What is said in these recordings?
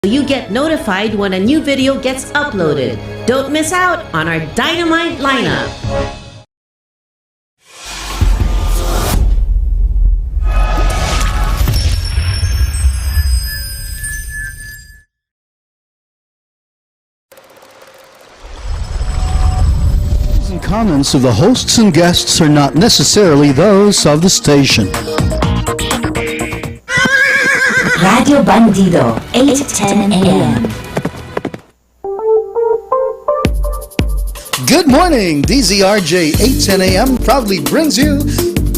you get notified when a new video gets uploaded. Don't miss out on our dynamite lineup. And comments of the hosts and guests are not necessarily those of the station. Radio Bandido, 8:10 a.m. Good morning, DZRJ 810 a.m. proudly brings you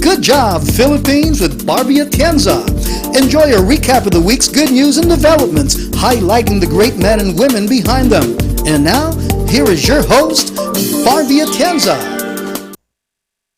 Good Job Philippines with Barbie Atienza. Enjoy a recap of the week's good news and developments, highlighting the great men and women behind them. And now, here is your host, Barbie Atienza.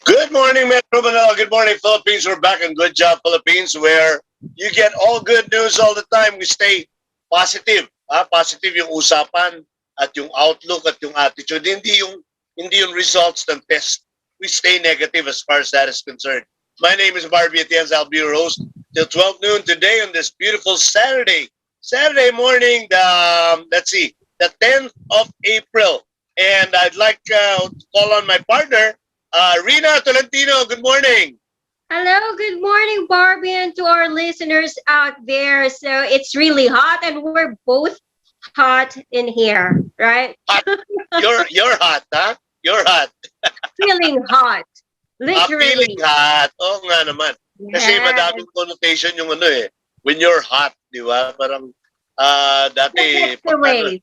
Good morning, Metro Manila. Good morning, Philippines. We're back in Good Job Philippines, where you get all good news all the time. We stay positive. Positive yung usapan at yung outlook at yung attitude. Hindi yung results ng test. We stay negative as far as that is concerned. My name is Barbie Atienza. I'll be your host till 12 noon today on this beautiful Saturday morning, the 10th of April. And I'd like to call on my partner, Reenah Tolentino. Good morning. Hello, good morning, Barbie, and to our listeners out there. So it's really hot, and we're both hot in here, right? Hot. You're hot, huh? You're hot. Feeling hot, literally. Feeling hot. Oo nga naman. Kasi madaming connotation yung when you're hot, di ba? Parang dati. That's the way.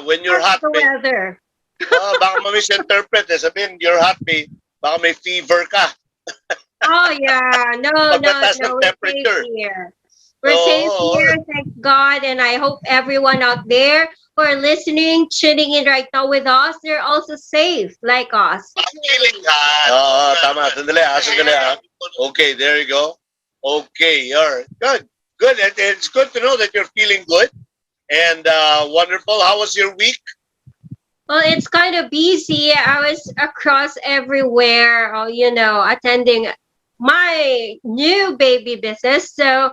When you're hot, the weather. Baka ma-misinterpret. Sabihin, you're hot, baka may fever ka. Oh yeah, no. We're temperature. safe here. We're safe here, thank God, and I hope everyone out there who are listening, tuning in right now with us, they're also safe like us. Feeling hot. Tama. Sandali. Okay, there you go. Okay, you're good. Good. It's good to know that you're feeling good and wonderful. How was your week? Well, it's kind of busy. I was across everywhere, attending my new baby business. So,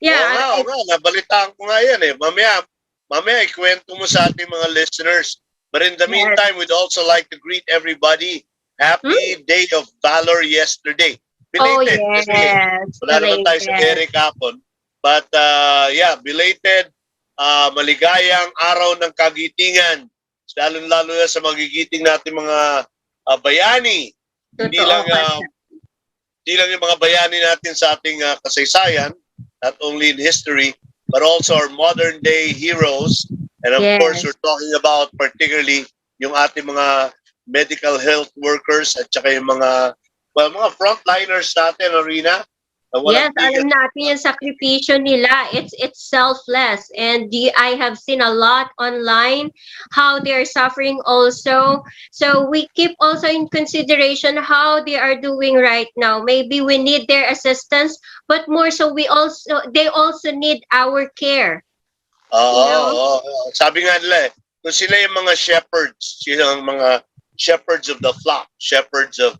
yeah. Nabalitaan ko nga yan eh. Mamaya ikwento mo sa ating mga listeners. But in the meantime, we'd also like to greet everybody. Happy Day of Valor yesterday. Belated. Wala naman tayo sa Eric hapon. But belated. Maligayang araw ng kagitingan. Lalo na sa magigiting natin mga bayani. Hindi lang yung mga bayani natin sa ating kasaysayan, not only in history, but also our modern day heroes. And of course, we're talking about particularly yung ating mga medical health workers at saka yung mga frontliners natin, Reenah. Yes, alam natin yung sakripisyo nila. It's selfless, and I have seen a lot online how they are suffering also. So we keep also in consideration how they are doing right now. Maybe we need their assistance, but more so they also need our care. Sabi nga nila kung sila yung mga shepherds, sila yung mga shepherds of the flock, shepherds of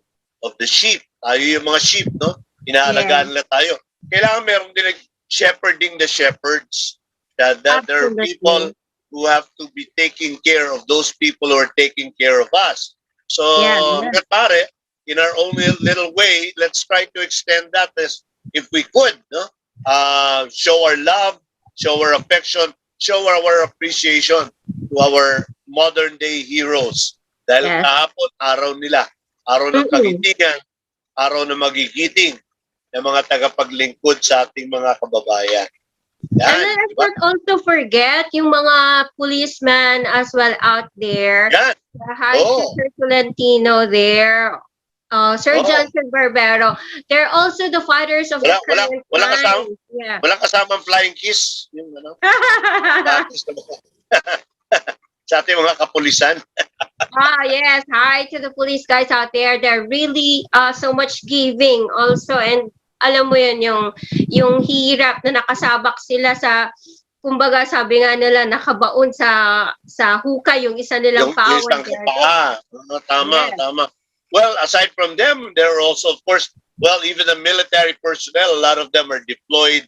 the sheep. Tayo yung mga sheep, no? Inaalagaan nila tayo. Kailangan meron din shepherding the shepherds. That there are people who have to be taking care of those people who are taking care of us. So, in our own little way, let's try to extend that as if we could. No? Show our love, show our affection, show our appreciation to our modern day heroes. Dahil kahapon, araw nila. Araw ng kagitingan, araw ng magigiting ng mga tagapaglingkod sa ating mga kababayan. And let's not also forget yung mga policemen as well out there. Hi to Sir Tolentino there. Sir Johnson Barbero. They're also the fighters of the current time. Walang kasamang flying kiss. Yung sa ating mga kapulisan. Yes. Hi to the police guys out there. They're really so much giving also, and alam mo yun, yung hirap na nakasabak sila sa, kumbaga sabi nga nila, nakabaon sa hukay yung isa nilang power. Tama. Well, aside from them, there are also, of course, even the military personnel, a lot of them are deployed,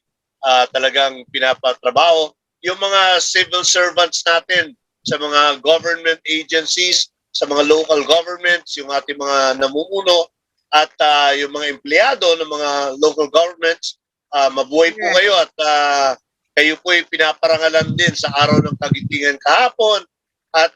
talagang pinapatrabaho yung mga civil servants natin sa mga government agencies, sa mga local governments, yung ating mga namumuno, at yung mga empleyado ng mga local governments, mabuhay po kayo at kayo po ay pinaparangalan din sa araw ng kagitingan kahapon. At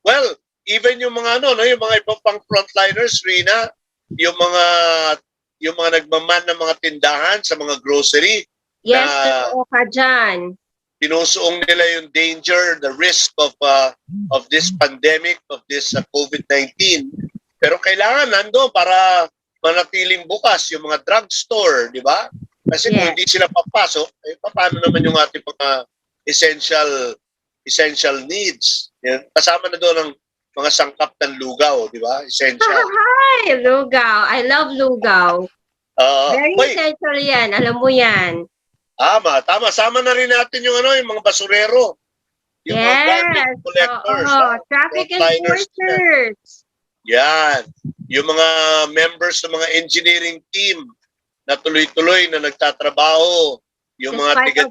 well, even yung mga yung mga ibang pang frontliners, Reenah, yung mga nagmaman ng mga tindahan sa mga grocery. Yes, na totoo ka dyan. Pinusuong nila yung danger, the risk of this pandemic, of this COVID-19. Pero kailangan nando para manatiling bukas yung mga drugstore, di ba? Kasi kung hindi sila papasok, paano naman yung ating mga essential needs? Yan. Kasama na doon ang mga sangkap ng lugaw, di ba? Essential. Hi, lugaw. I love lugaw. Very essential yan. Alam mo yan. Tama. Sama na rin natin yung yung mga basurero. Yung mga garbage collectors. Traffic enforcers. Yan. Yung mga members ng mga engineering team na tuloy-tuloy na nagtatrabaho. Yung mga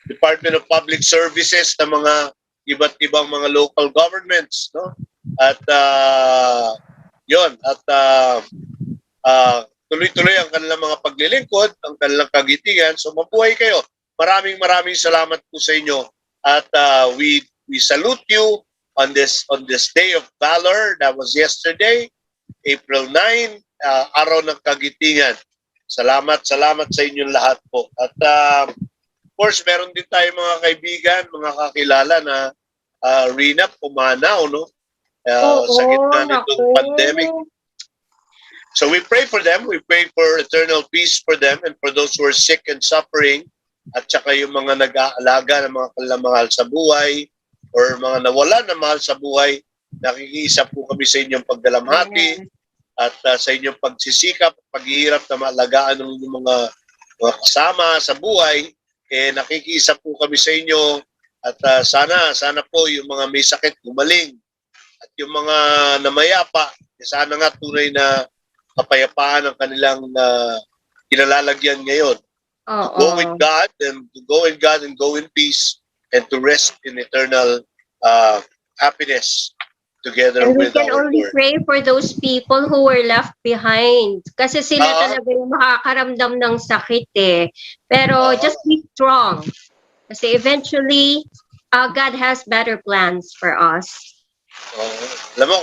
Department of Public Services na mga iba't ibang mga local governments, no? At tuloy-tuloy ang kanilang mga paglilingkod, ang kanilang kagitingan. So mabuhay kayo. Maraming salamat po sa inyo. At we salute you on this Day of Valor. That was yesterday, April 9, araw ng kagitingan. Salamat sa inyong lahat po. At of course, meron din tayo mga kaibigan, mga kakilala na Reenah, pumanaw, no? Sa gitna nitong pandemic. So we pray for them. We pray for eternal peace for them and for those who are sick and suffering, at saka yung mga nag-aalaga ng mga kanilang mahal sa buhay or mga nawalan na mahal sa buhay. Nakikiisa po kami sa inyong pagdalamhati at sa inyong pagsisikap, paghihirap na maalagaan ng mga kasama sa buhay. Nakikiisa po kami sa inyo at sana po yung mga may sakit gumaling at yung mga namayapa, sana nga tunay na kapayapaan ang kanilang kinalalagyan ngayon. To go with God and go in peace and to rest in eternal happiness together with our Lord. And we can only pray for those people who were left behind. Kasi sila talaga yung makakaramdam ng sakit Pero just be strong. Kasi eventually, God has better plans for us. Alam mo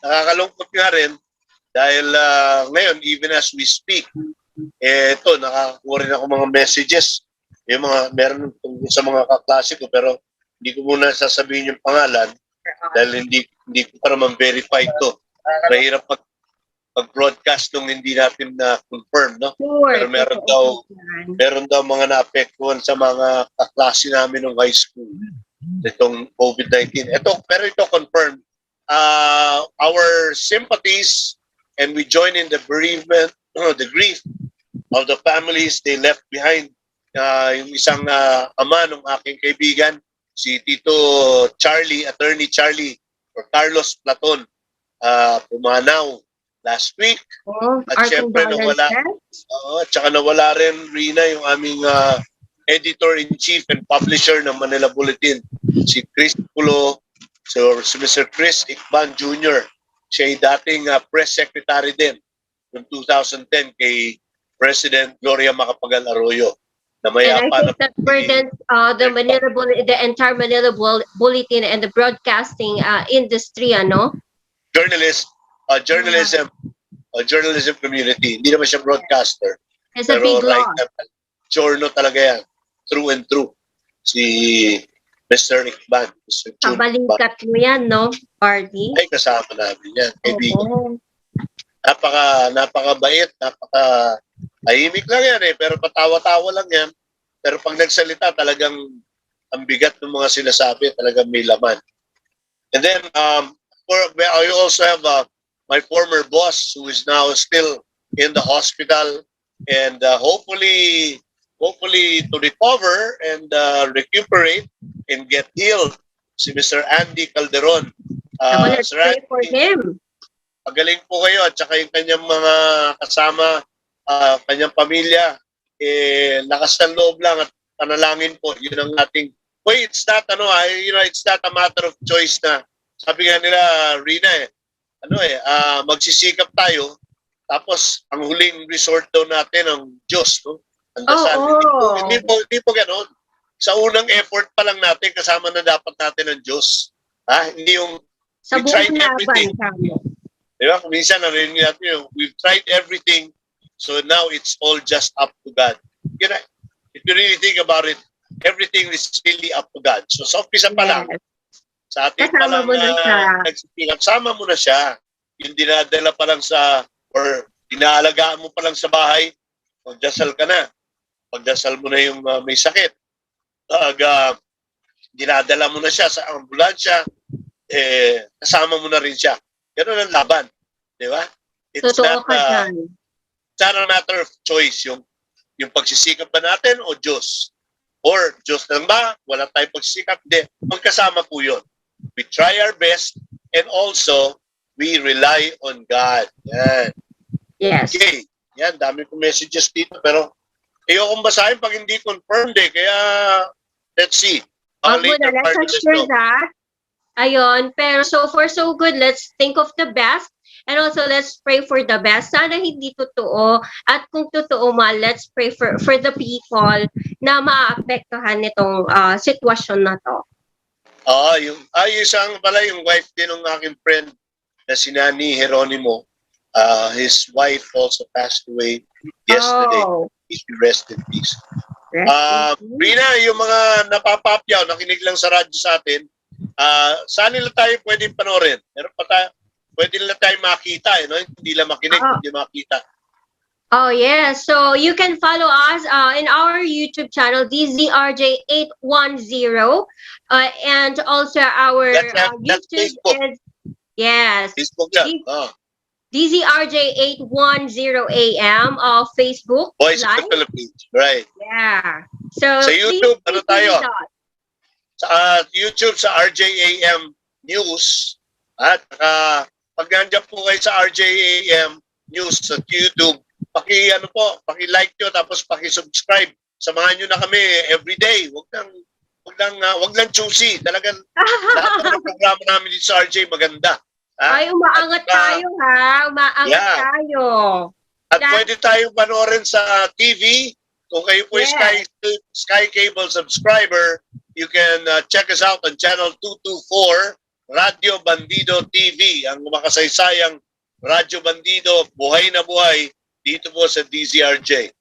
nakakalungkot nga rin dahil ngayon, even as we speak, ito, nakakuha rin ako mga messages. Yung meron sa mga kaklase ko, pero hindi ko muna sasabihin yung pangalan dahil hindi ko pa naman verify ito. Mahirap pag-broadcast nung hindi natin na-confirm, no? Sure. Pero meron daw mga naapektuhan sa mga kaklase namin nung high school itong COVID-19. Pero ito confirmed. Our sympathies and we join in the bereavement, the grief of the families they left behind. Yung isang ama ng aking kaibigan, si Tito Charlie, Attorney Charlie, or Carlos Platon, pumanaw last week. At syempre nawala rin Reenah yung aming editor-in-chief and publisher ng Manila Bulletin, si Chris Pulo, si Mr. Chris Ikban Jr. Siya ay dating press secretary din noong 2010 kay President Gloria Macapagal Arroyo. And I think that burdens the entire Manila Bulletin and the broadcasting industry, journalism community. Hindi naman siya broadcaster. It's a big loss. Journal talaga yan. True and true. Si Mr. Ikban. Kabalikat mo yan, no, Barbie? Ay, kasama namin yan. Kaibigan. Napakabait, tahimik lang yan pero patawa-tawa lang yan. Pero pag nagsalita, talagang ang bigat ng mga sinasabi, talagang may laman. And then, I also have my former boss who is now still in the hospital and hopefully to recover and recuperate and get healed. Si Mr. Andy Calderon. Let's pray for him. Magaling po kayo at saka yung kanyang mga kasama, kanyang pamilya, lakas ng loob lang at panalangin po. Yun ang ating, it's not, it's not a matter of choice na, sabi nga nila, Reenah, magsisikap tayo, tapos ang huling resort daw natin ang Diyos, no? Ang dasal. Hindi po gano'n. Sa unang effort pa lang natin, kasama na dapat natin ang Diyos. Hindi yung, Sa we tried buong everything. laban. Diba? Kung minsan narinig natin, we've tried everything, so now it's all just up to God. If you really think about it, everything is really up to God. So sa umpisa pa lang, sa ating pa lang nagsisikap, sama mo na siya. Yung dinadala pa lang or inaalagaan mo pa lang sa bahay, magdasal ka na. Pagdasal mo na yung may sakit. Dinadala mo na siya sa ambulansya, kasama mo na rin siya. Ganun ang laban. Di ba? It's not a matter of choice yung pagsisikap ba natin o Diyos. Or Diyos lang ba? Wala tayong pagsisikap. Hindi. Magkasama po yun. We try our best and also we rely on God. Yan. Yes. Okay. Yan. Dami kong messages dito pero ayokong basahin pag hindi confirmed Kaya let's see. Let's share that. Ayun, pero so far so good. Let's think of the best and also let's pray for the best. Sana hindi totoo at kung totoo let's pray for the people na maapektuhan nitong sitwasyon na to. Yung isang pala yung wife din ng aking friend na si Nani Geronimo. His wife also passed away yesterday. He rest in peace. Reenah, yung mga napapapyaw, nakinig lang sa radyo sa atin, saan nila tayo pwedeng panoorin? Meron pa tayo, pwede nila tayo makita, hindi lang makinig, hindi makita. Oh, yeah. So you can follow us in our YouTube channel, DZRJ810. And also our that's YouTube Facebook. is, yes. Facebook yan. DZRJ810 Facebook Voice Live. of the Philippines. Right. Yeah. So sa YouTube, tayo? Sa YouTube, sa RJAM News. At pag nandiyan po kayo sa RJAM News sa YouTube, paki-like nyo, tapos paki-subscribe. Samahan nyo na kami everyday. Wag lang choosy. Talagang lahat ng programa namin dito sa RJ maganda. Ay, umaangat tayo Umaangat tayo. At pwede tayong panoorin sa TV. Kung kayo po Sky Cable subscriber, you can check us out on channel 224, Radio Bandido TV. Ang makasaysayang Radio Bandido, buhay na buhay, dito po sa DZRJ.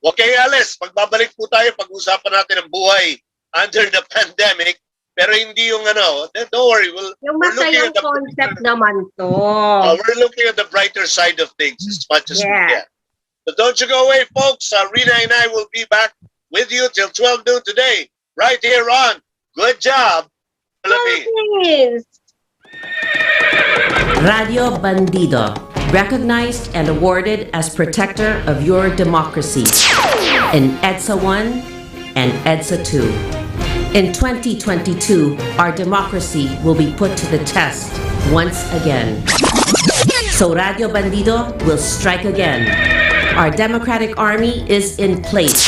Okay, Alice, magbabalik po tayo, pag-usapan natin ang buhay under the pandemic. Pero hindi yung don't worry. Yung masayang concept naman to. We're looking at the brighter side of things as much as we can. So don't you go away, folks. Reenah and I will be back with you till 12 noon today, right here on Good Job, Philippines. Radio Bandido, recognized and awarded as protector of your democracy in EDSA 1 and EDSA 2. In 2022, our democracy will be put to the test once again. So Radio Bandido will strike again. Our democratic army is in place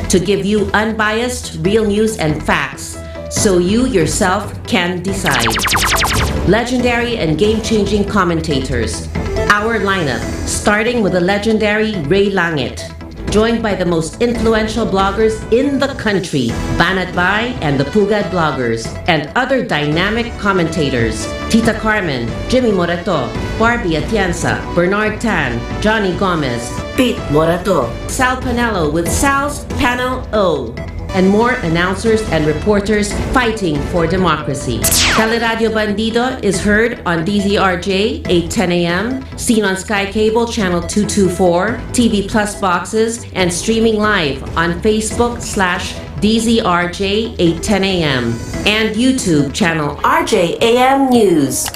to give you unbiased, real news and facts so you yourself can decide. Legendary and game-changing commentators. Our lineup, starting with the legendary Ray Langit, joined by the most influential bloggers in the country, Banat Bay and the Pugad bloggers, and other dynamic commentators, Tita Carmen, Jimmy Morato, Barbie Atienza, Bernard Tan, Johnny Gomez, Pete Morato, Sal Panelo with Sal's Panel O, and more announcers and reporters fighting for democracy. Teleradio Bandido is heard on DZRJ 8:10 a.m., seen on Sky Cable Channel 224, TV Plus boxes, and streaming live on Facebook/DZRJ 8:10 a.m. and YouTube channel RJAM News.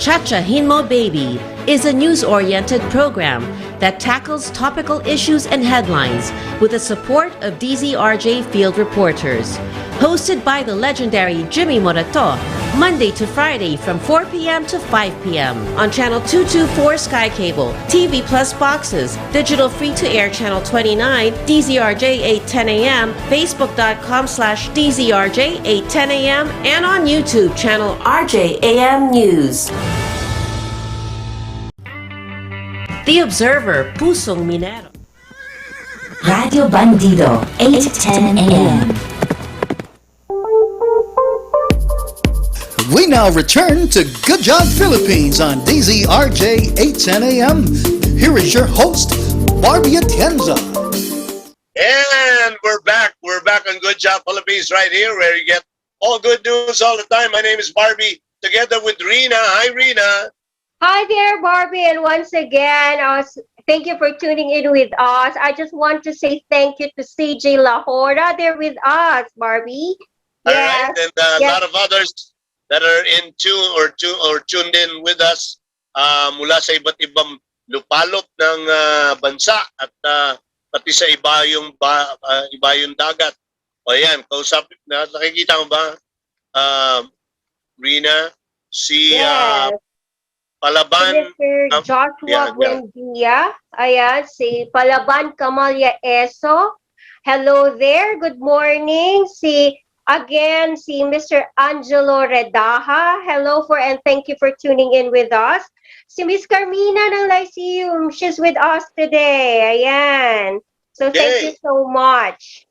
Chacha Hinmo Baby is a news-oriented program that tackles topical issues and headlines with the support of DZRJ field reporters. Hosted by the legendary Jimmy Morato, Monday to Friday from 4 p.m. to 5 p.m. on Channel 224 Sky Cable, TV Plus boxes, digital free-to-air Channel 29, DZRJ 810 a.m., Facebook.com/DZRJ 810 a.m., and on YouTube, Channel RJAM News. The Observer, Pusong Minero. Radio Bandido, 8:10 a.m. We now return to Good Job Philippines on DZRJ 810 AM. Here is your host, Barbie Atienza. And we're back. We're back on Good Job Philippines right here where you get all good news all the time. My name is Barbie together with Reenah. Hi, Reenah. Hi there, Barbie, and once again, thank you for tuning in with us. I just want to say thank you to CJ Lahora. They're with us, Barbie. All right, and a lot of others that are in tune or tuned in with us mula sa iba't ibang lupalop ng bansa at pati sa iba yung dagat. O yan, kausapin na, nakikita mo ba, Reenah, si Palaban, Mr. Joshua Buendia. Ayan, si Palaban Camalya Eso. Hello there. Good morning. Si Mr. Angelo Redaha. Hello and thank you for tuning in with us. Si Miss Carmina ng Lyceum. She's with us today. Ayan. So thank you so much.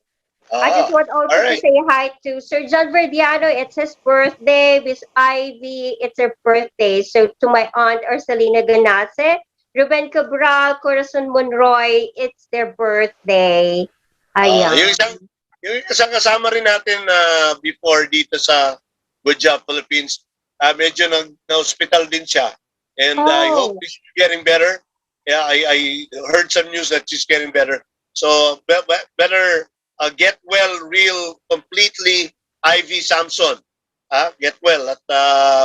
I just want also to say hi to Sir John Verdiano. It's his birthday. Miss Ivy, it's her birthday. So to my aunt Ursalina Ganase, Ruben Cabral, Corazon Monroy, it's their birthday. Ayan. Yung isang kasama rin natin before dito sa Good Job Philippines, medyo na-hospital din siya. And I hope she's getting better. Yeah, I heard some news that she's getting better. So better get well real completely, Ivy Samson. Get well at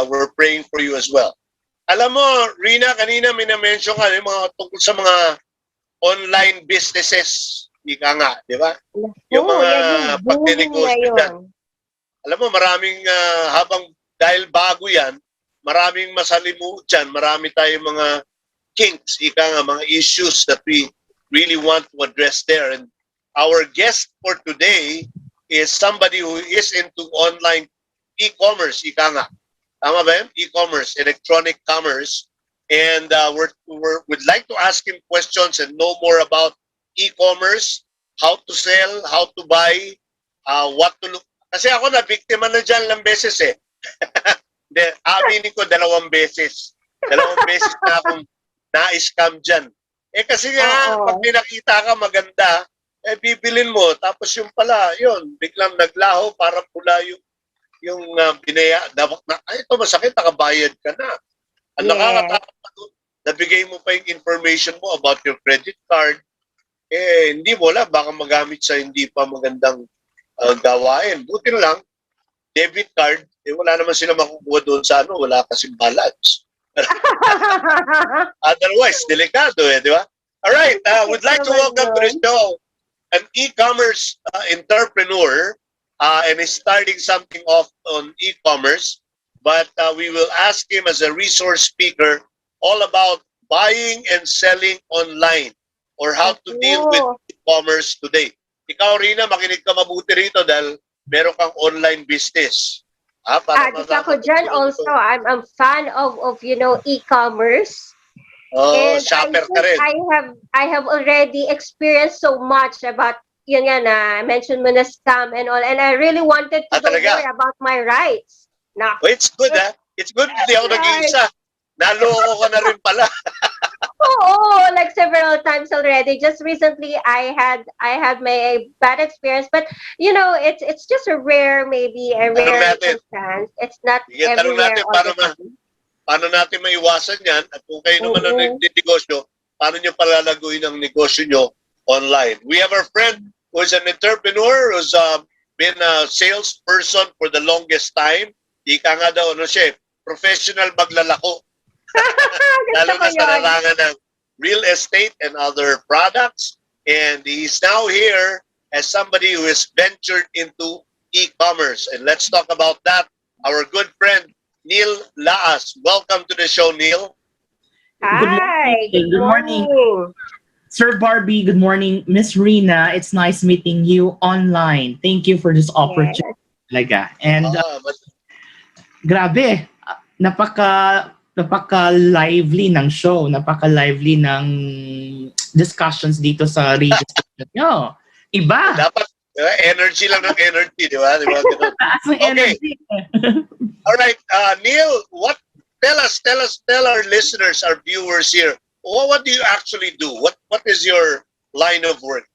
we're praying for you as well. Alam mo, Reenah, kanina may na-mention ka yung mga tungkol sa mga online businesses. Ika nga, di ba? Yung mga pagdinegosyo dyan. Alam mo, maraming dahil bago yan, maraming masalimuot dyan, marami tayong mga kinks, ika nga, mga issues that we really want to address there. And our guest for today is somebody who is into online e-commerce, ika nga. Tama ba yun? E-commerce, electronic commerce. And we'd like to ask him questions and know more about e-commerce, how to sell, how to buy, what to look. Kasi ako na biktima na dyan lang beses eh. Aminin ko 2 beses. 2 beses na akong na-scam dyan. Kasi nga, pag pinakita ka maganda, bibilin mo. Tapos yung pala, yun, biglang naglaho, parang pula yung binaya. Ito masakit, nakabayad ka na. Ang nakakatakot, nabigay mo pa yung information mo about your credit card. Hindi mo wala, baka magamit sa hindi pa magandang gawain. Buti na lang, debit card, wala naman sila makukuha doon sa wala kasing balance. Otherwise, delikado di ba? All right, we'd like to welcome to the show an e-commerce entrepreneur and is starting something off on e-commerce, but we will ask him as a resource speaker all about buying and selling online or how to deal with e-commerce today. Ikaw, Reenah, makinig ka mabuti rito dahil meron kang online business. Ako dyan also, I'm fan of e-commerce. And shopper ka rin. I have already experienced so much about yun nga na mention mo na scam and all, and I really wanted to know more about my rights. It's good It's good hindi ako nag-iisa. Naloko ka na rin pala. Like several times already. Just recently I had my bad experience, but it's just a rare instance. It's not everywhere. Paano natin maiwasan yan? At kung kayo naman ang nagdinegosyo, paano nyo palalaguin ang negosyo nyo online? We have our friend who is an entrepreneur who's been a salesperson for the longest time. Ika nga daw, professional maglalako. Lalo na sa larangan ng real estate and other products. And he's now here as somebody who has ventured into e-commerce. And let's talk about that our good friend Neil Laas. Welcome to the show, Neil. Hi, good Good morning. morning. Sir Barbie, good morning. Miss Reenah, it's nice meeting you online. Thank you for this Yes. opportunity. Talaga. And But grabe, napaka-lively ng show, napaka-lively ng discussions dito sa radio station nyo. Iba! dapat energy lang ng energy, di ba? Di ba? Ganun. Taas ng Okay. energy. All right, Neil, tell our listeners, our viewers here, what do you actually do? What is your line of work?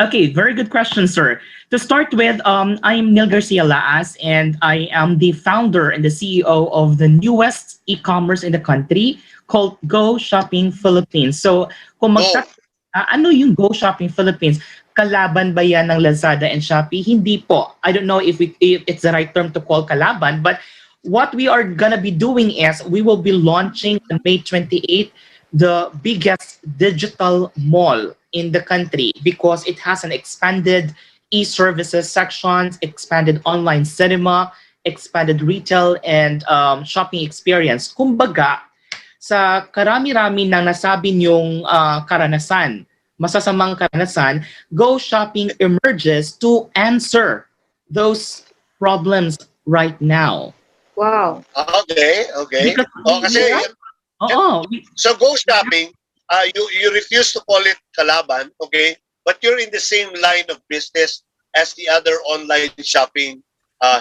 Okay, very good question, sir. To start with, I'm Neil Garcia Laas, and I am the founder and the CEO of the newest e-commerce in the country called Go Shopping Philippines. So, kung ano yung Go Shopping Philippines? Kalaban ba yan ng Lazada and Shopee? Hindi po. I don't know if it's the right term to call kalaban, but what we are gonna be doing is we will be launching on May 28th the biggest digital mall in the country because it has an expanded e-services sections, expanded online cinema, expanded retail and shopping experience. Kumbaga, sa karami-rami ng nasabi niyong karanasan, masasamang karanasan, Go Shopping emerges to answer those problems right now. Wow. Okay. Because Kasi so Go Shopping, you refuse to call it kalaban, okay? But you're in the same line of business as the other online shopping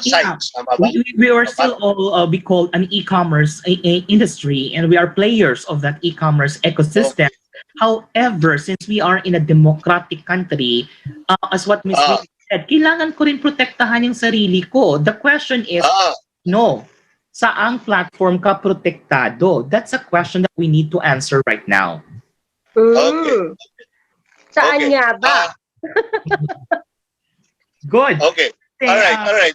sites. Tama ba? we are still all be called an e-commerce industry, and we are players of that e-commerce ecosystem. Okay. However, since we are in a democratic country, as what Ms. Lee said, kailangan ko rin protektahan yung sarili ko. The question is, no, saang platform ka protektado? That's a question that we need to answer right now. Okay. Saan nga ba? Good. Okay. All right.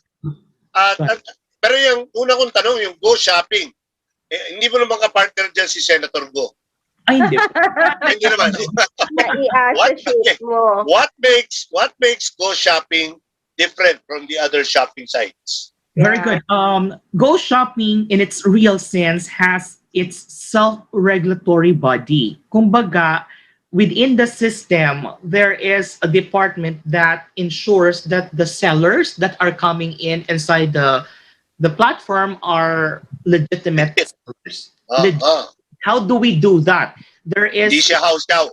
Pero yung una kong tanong, yung Go Shopping, hindi mo naman ka-partner dyan si Senator Go. Ay, hindi. Hindi naman. Na-i-associate mo. What makes Go Shopping different from the other shopping sites? Very good. Go Shopping, in its real sense, has its self-regulatory body. Kumbaga, within the system, there is a department that ensures that the sellers that are coming inside the platform are legitimate sellers. How do we do that? There is Di siya house cow.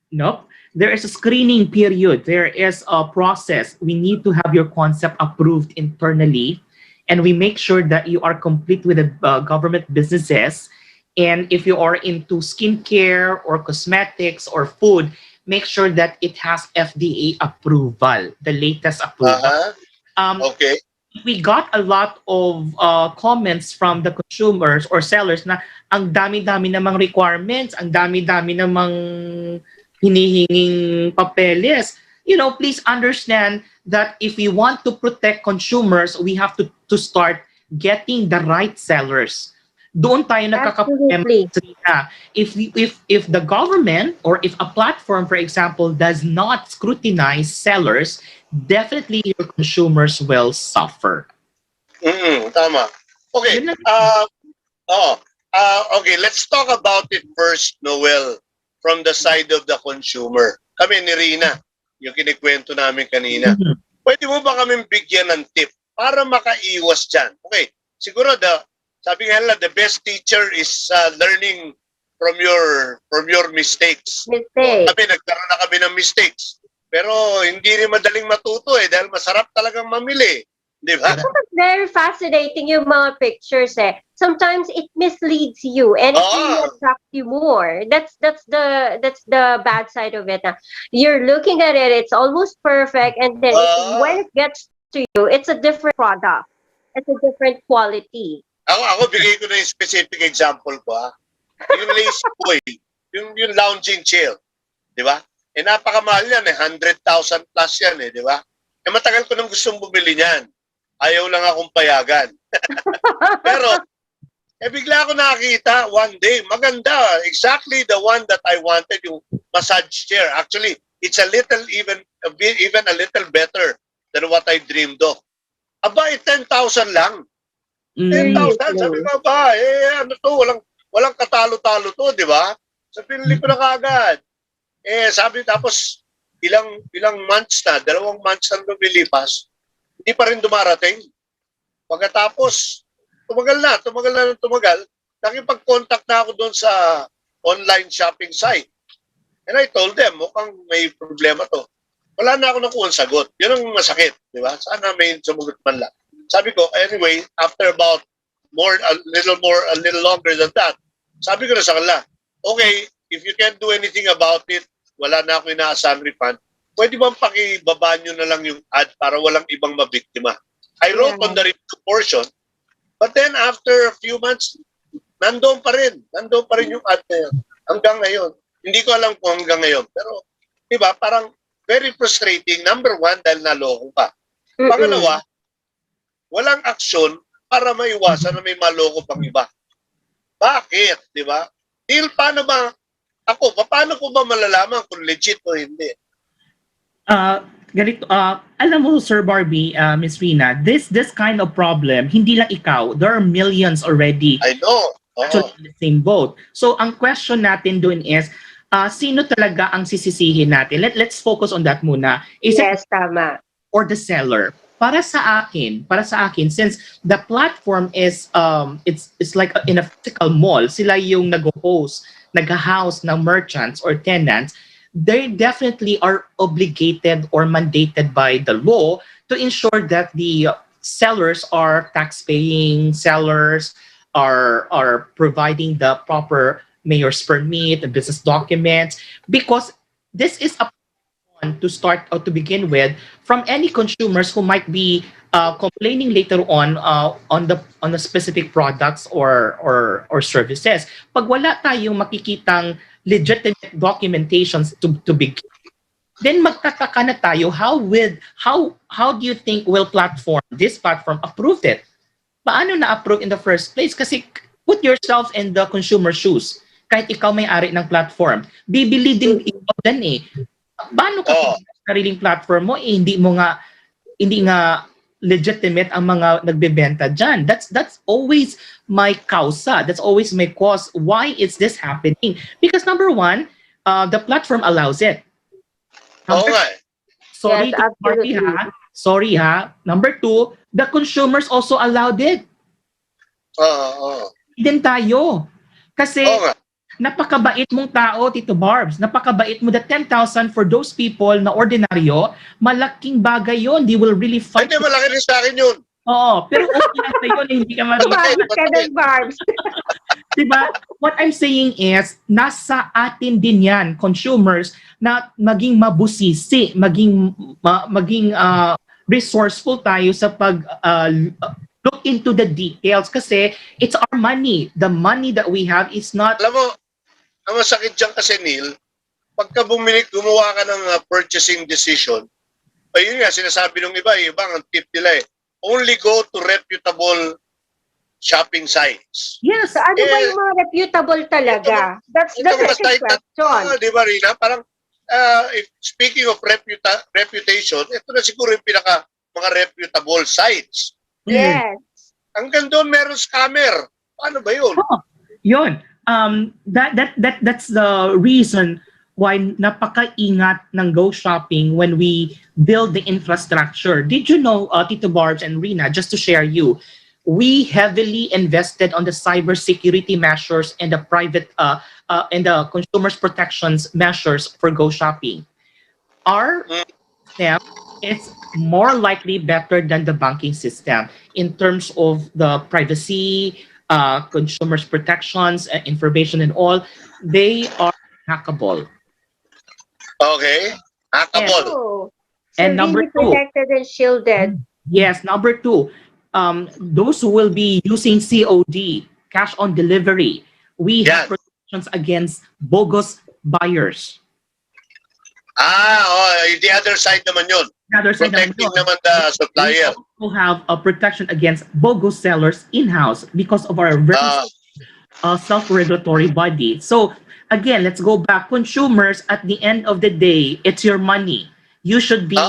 Nope. There is a screening period. There is a process. We need to have your concept approved internally, and we make sure that you are complete with the government businesses. And if you are into skincare or cosmetics or food, make sure that it has FDA approval, the latest approval. Okay. We got a lot of comments from the consumers or sellers na ang dami-dami namang requirements, ang dami-dami namang hinihinging papeles. You know, please understand that if we want to protect consumers, we have to start getting the right sellers. Doon tayo nagkakaproblema. If the government or if a platform, for example, does not scrutinize sellers, definitely your consumers will suffer. Tama. Okay. Okay, let's talk about it first, Noel, from the side of the consumer. Kami ni Reenah, yung kinikwento namin kanina. Pwede mo ba kami bigyan ng tip para makaiwas dyan? Okay, siguro sabi nga nila, the best teacher is learning from your mistakes. Kami, nagkaroon na kami ng mistakes. Pero hindi rin madaling matuto dahil masarap talagang mamili. Di ba? It's very fascinating yung mga pictures Sometimes it misleads you and it will attract you more. That's the bad side of it. You're looking at it, it's almost perfect, and then when it gets to you, it's a different product. It's a different quality. Ako bigay ko na yung specific example ko. Yung Lazy Boy, yung lounging chair. Di ba? Napakamahal yan 100,000 plus yan di ba? Matagal ko nang gustong bumili niyan. Ayaw lang akong payagan. Pero, bigla ako nakakita one day, maganda. Exactly the one that I wanted, yung massage chair. Actually, it's a little, even a little better than what I dreamed of. Aba, 10,000 lang. 10,000, sabi ko ba, ano to, walang katalo-talo to, di ba? Sa pinili ko na kaagad. Sabi tapos, ilang months na, 2 months na lumilipas, hindi pa rin dumarating. Pagkatapos, tumagal, nakipag-contact na ako doon sa online shopping site. And I told them, mukhang may problema to. Wala na ako nakuha sagot. Yun ang masakit, di ba? Sana may sumugot man lang. Sabi ko, anyway, after about a little longer than that, sabi ko na sa kanila, okay, if you can't do anything about it, wala na ako inaasahan refund, pwede bang pakibaba nyo na lang yung ad para walang ibang mabiktima? I wrote on the review portion, but then after a few months, nandoon pa rin yung ad na yun. Hanggang ngayon. Hindi ko alam kung hanggang ngayon. Pero, di ba, parang very frustrating. Number one, dahil naloko ka. Pangalawa, walang aksyon para maiwasan na may maloko pang iba. Bakit? Di ba? Paano ko ba malalaman kung legit o hindi? Ganito, alam mo, Sir Barbie, Miss Reenah, this kind of problem, hindi lang ikaw, there are millions already. I know. Actually in the same boat. So, ang question natin doon is, sino talaga ang sisisihin natin? Let's focus on that muna. Is it tama. or the seller? Para sa akin, since the platform is it's like in a physical mall, sila yung nag-host, nag-house ng merchants or tenants, they definitely are obligated or mandated by the law to ensure that the sellers are tax-paying, sellers are providing the proper mayor's permit, the business documents, because this is a one to start or to begin with from any consumers who might be complaining later on the specific products or services. Pag wala tayong makikitang legitimate documentations to begin, then magtataka na tayo how do you think this platform approved it? Paano na-approve in the first place? Kasi put yourself in the consumer shoes. Kahit ikaw may-ari ng platform, bibili din ikaw din eh. Paano ka sariling platform mo, hindi nga legitimate ang mga nagbebenta dyan? That's always my causa. That's always my cause. Why is this happening? Because number one, the platform allows it. Sorry, Sorry ha. Number two, the consumers also allowed it. Din tayo. Kasi napakabait mong tao, Tito Barbs. Napakabait mo. The 10,000 for those people na ordinaryo, malaking bagay yon. They will really fight. Hindi, malaki rin sa akin yun. Oo, pero okay lang sa yun, hindi ka marunong. Barbs. Diba? What I'm saying is, nasa atin din yan, consumers, na maging mabusisi, maging resourceful tayo sa pag look into the details kasi it's our money. The money that we have is not... Alam mo, ang masakit dyan kasi, Neil, pagka gumawa ka ng purchasing decision, ayun nga, sinasabi ng iba, ang tip nila only go to reputable shopping sites. Yes, ano ba yung mga reputable talaga? That's the question. Di ba, Reenah? Parang, speaking of reputation, ito na siguro yung mga reputable sites. Yes. Hanggang doon meron scammer. Paano ba yun? Yun. That's the reason why napakaingat ng Go Shopping when we build the infrastructure. Did you know, Tito Barbs and Reenah, just to share you, we heavily invested on the cybersecurity measures and the private and the consumers protections measures for Go Shopping. Our system is more likely better than the banking system in terms of the privacy, consumers protections, information and all. They are hackable. Okay. Hackable. So And number two, protected and shielded. yes, number two, those who will be using COD, cash on delivery, we have protections against bogus buyers. The other side naman yun. The other side Protecting naman the supplier. We also have a protection against bogus sellers in-house because of our very self-regulatory body. So again, let's go back. Consumers, at the end of the day, it's your money. You should be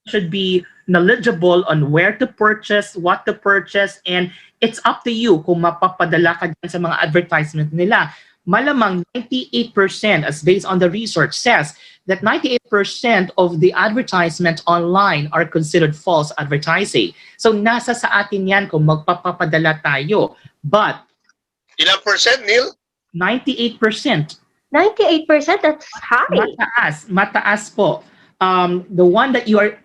should be knowledgeable on where to purchase, what to purchase, and it's up to you kung mapapadala ka dyan sa mga advertisement nila. Malamang 98%, as based on the research, says that 98% of the advertisements online are considered false advertising. So nasa sa atin yan kung magpapapadala tayo. But Ilang percent, Neil? 98%. 98%, that's high. Mataas po. The one that you're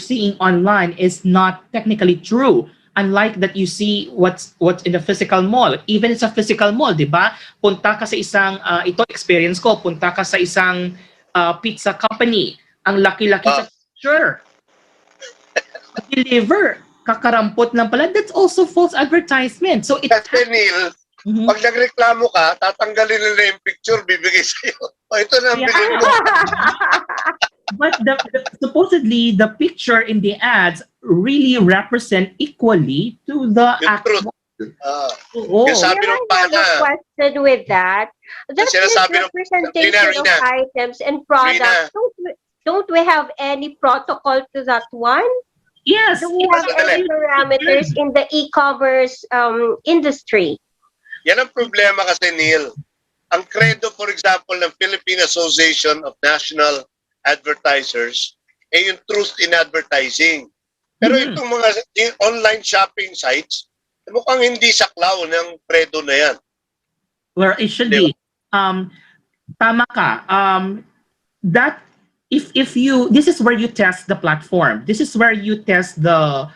seeing online is not technically true. Unlike that you see what's in the physical mall. Even sa physical mall, di ba? Punta ka sa isang, ito experience ko, punta ka sa isang pizza company. Ang laki-laki sa picture. Deliver. Kakarampot lang pala. That's also false advertisement. So it Kasi Neil, pag nagreklamo ka, tatanggalin nila yung picture, bibigay sa'yo. O, ito na ang bilhin mo. But supposedly, the picture in the ads really represent equally to the Yung actual. truth. Oo. Yung sabi Here ng I have pana, a question with that. That sinasabi ng- misrepresentation of Reenah. items and products, don't we have any protocol to that one? Yes. Do we have Sandali. any parameters in the e-commerce industry? yan ang problema kasi, Neil. Ang credo, for example, ng Philippine Association of National Advertisers, yung truth in advertising. Pero itong mga online shopping sites, mukhang hindi saklaw ng credo na yan. Where it should be. Tama ka. That if you, this is where you test the platform. This is where you test the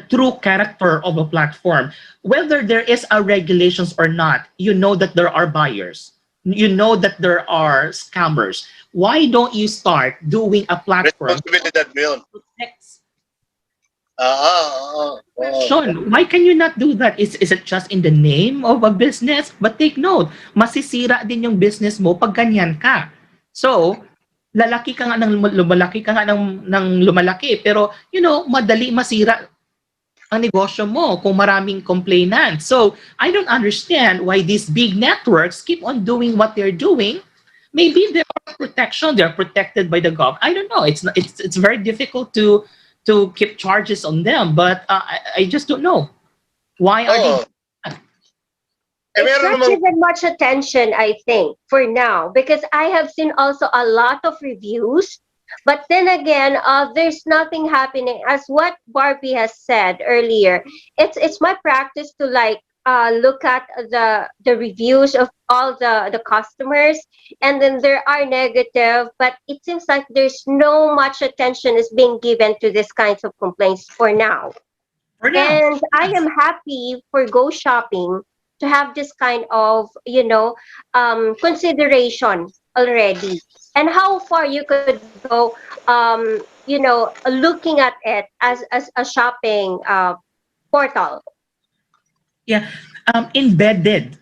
true character of a platform. Whether there is a regulations or not, you know that there are buyers. You know that there are scammers. Why don't you start doing a platform Responsibilidad mo yun. protects? Oh. Why can you not do that? Is it just in the name of a business? But take note, masisira din yung business mo pag ganyan ka. So, lumalaki ka nga ng lumalaki, pero madali masira ang negosyo mo kung maraming complainant. So, I don't understand why these big networks keep on doing what they're doing. Maybe there are protection, they're protected by the government. I don't know. It's very difficult to keep charges on them, but I just don't know. Why are they? It's not given much attention, I think, for now, because I have seen also a lot of reviews. But then again, there's nothing happening. As what Barbie has said earlier, it's my practice to look at the reviews of all the customers, and then there are negative, but it seems like there's no much attention is being given to these kinds of complaints for now. And I am happy for Go Shopping to have this kind of consideration already. And how far you could go, looking at it as a shopping portal. Yeah, embedded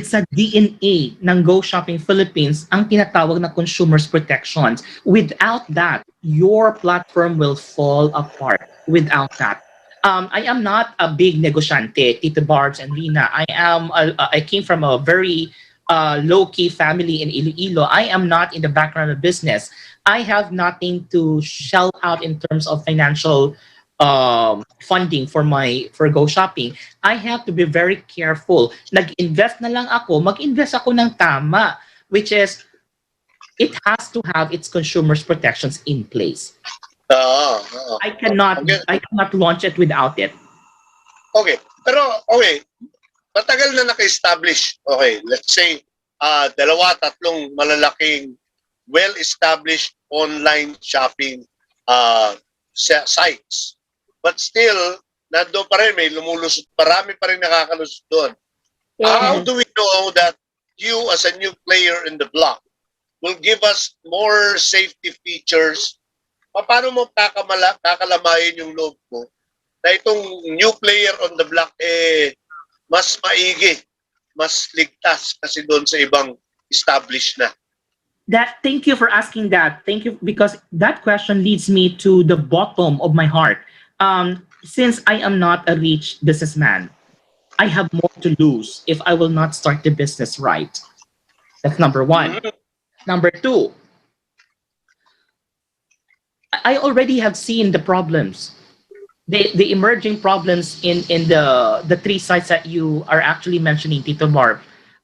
sa DNA ng Go Shopping Philippines ang tinatawag na consumers protections. Without that, your platform will fall apart. Without that. I am not a big negosyante, Tito Barbs and Reenah. I came from a very low-key family in Iloilo. I am not in the background of business. I have nothing to shell out in terms of financial funding for Go Shopping. I have to be very careful. Nag-invest na lang ako, mag-invest ako ng tama, which is it has to have its consumers protections in place. I cannot launch it without it. Okay. Pero, okay. Matagal na naka-establish. Okay. Let's say, 2-3 malalaking, well-established online shopping sites. But still, nandoon pa rin, may lumulusot. Marami pa rin nakakalusot doon. Yeah. How do we know that you, as a new player in the block, will give us more safety features? Paano mo kakalamayin yung loob mo na itong new player on the block mas maigi, mas ligtas kasi doon sa ibang established na? Thank you for asking that. Thank you, because that question leads me to the bottom of my heart. Since I am not a rich businessman, I have more to lose if I will not start the business right. That's number one. Number two, I already have seen the problems, the emerging problems in the three sites that you are actually mentioning, Tito Barb.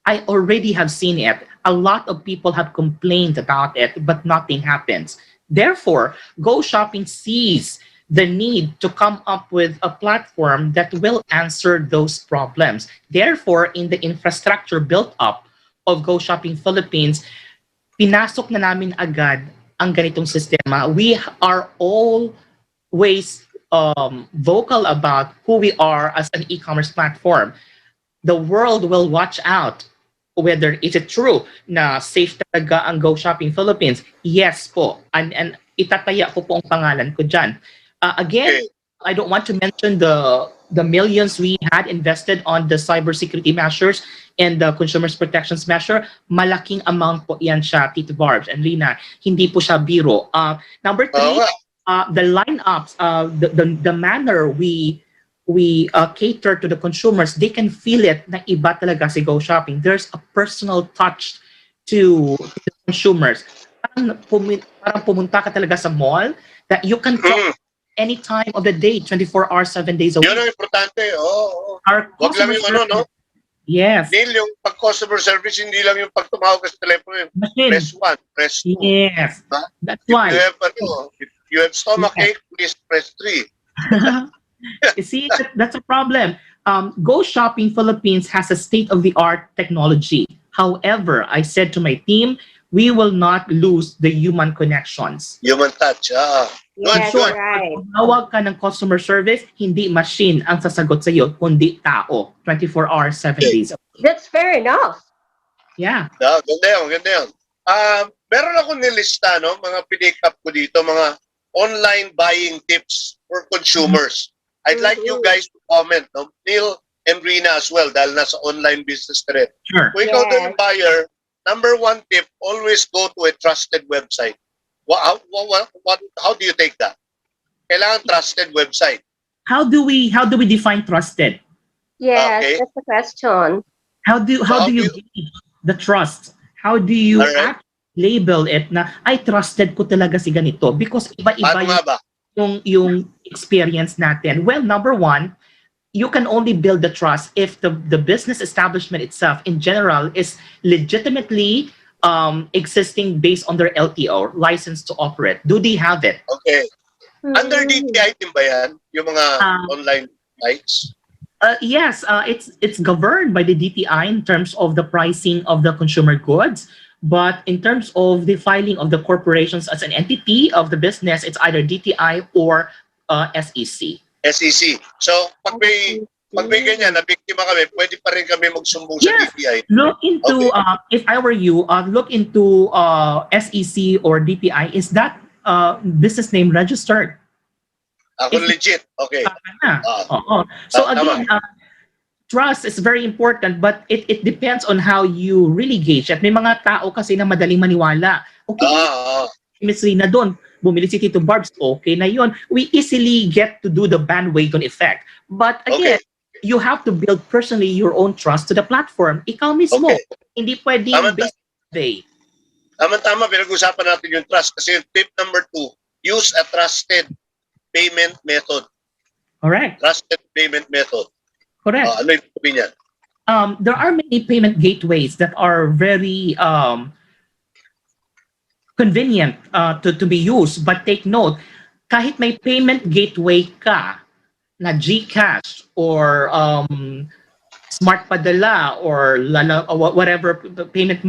I already have seen it. A lot of people have complained about it, but nothing happens. Therefore, Go Shopping sees the need to come up with a platform that will answer those problems. Therefore, in the infrastructure built up of Go Shopping Philippines, pinasok na namin agad ang ganitong sistema. We are always vocal about who we are as an e-commerce platform. The world will watch out whether is it true na safe talaga ang Go Shopping Philippines. Yes po. And itataya ko po ang pangalan ko dyan. Again, I don't want to mention the millions we had invested on the cybersecurity measures and the consumers protections measure. Malaking amount po yan siya, Tito Barbs and Reenah. Hindi po siya biro. Number three, the lineups, the manner we cater to the consumers, they can feel it na iba talaga si Go Shopping. There's a personal touch to the consumers. Parang pumunta ka talaga sa mall that you can talk any time of the day, 24 hours, 7 days a week. Yun ang importante. Wag lang yung service, no? Yes. Neil, yung pag-customer service, hindi lang yung pag tumawag ka sa telepono. Press 1, press 2. Yes. That's why. If you have stomachache, please press 3. You see, that's a problem. Go Shopping Philippines has a state-of-the-art technology. However, I said to my team, we will not lose the human connections. Human touch. Yes, Good. right. Kung tawag ka ng customer service, hindi machine ang sasagot sa iyo, kundi tao. 24 hours, 7 days. That's fair enough. Yeah. Ganda yun. Meron ako nilista, no? Mga pinick up ko dito, mga online buying tips for consumers. I'd like you guys to comment, no? Neil and Reenah as well, dahil nasa online business ka rin. Sure. Kung ikaw daw yung buyer, number one tip, always go to a trusted website. How do you take that? Kailangan trusted website. How do we define trusted? Yes, Okay. that's the question. How do you gauge the trust? How do you Alright. label it na I trusted ko talaga si ganito? Because iba-iba Paano nga ba? yung experience natin. Well, number one, you can only build the trust if the business establishment itself in general is legitimately existing based on their LTO, license to operate. Do they have it? Okay. Under DTI din ba yan? Yung mga online sites? Yes, it's governed by the DTI in terms of the pricing of the consumer goods. But in terms of the filing of the corporations as an entity of the business, it's either DTI or SEC. SEC. So, pag may ganyan, na biktima kami, pwede pa rin kami magsumbong sa Yes. DTI. Look into, if I were you, look into SEC or DTI. Is that business name registered? Ako legit. Okay. So again, trust is very important, but it depends on how you really gauge. At may mga tao kasi na madaling maniwala. Okay, Miss Reenah doon, bumili si Tito Barbs, okay na yun. We easily get to do the bandwagon effect. But again, you have to build personally your own trust to the platform. Ikaw mismo. Okay. Hindi pwedeng based on day. Tama, pinag-usapan natin yung trust. Kasi tip number 2, use a trusted payment method. Correct. Trusted payment method. Correct. Ano yung sabi niyan? There are many payment gateways that are very convenient to be used. But take note, kahit may payment gateway ka, na GCash or Smart Padala or whatever payment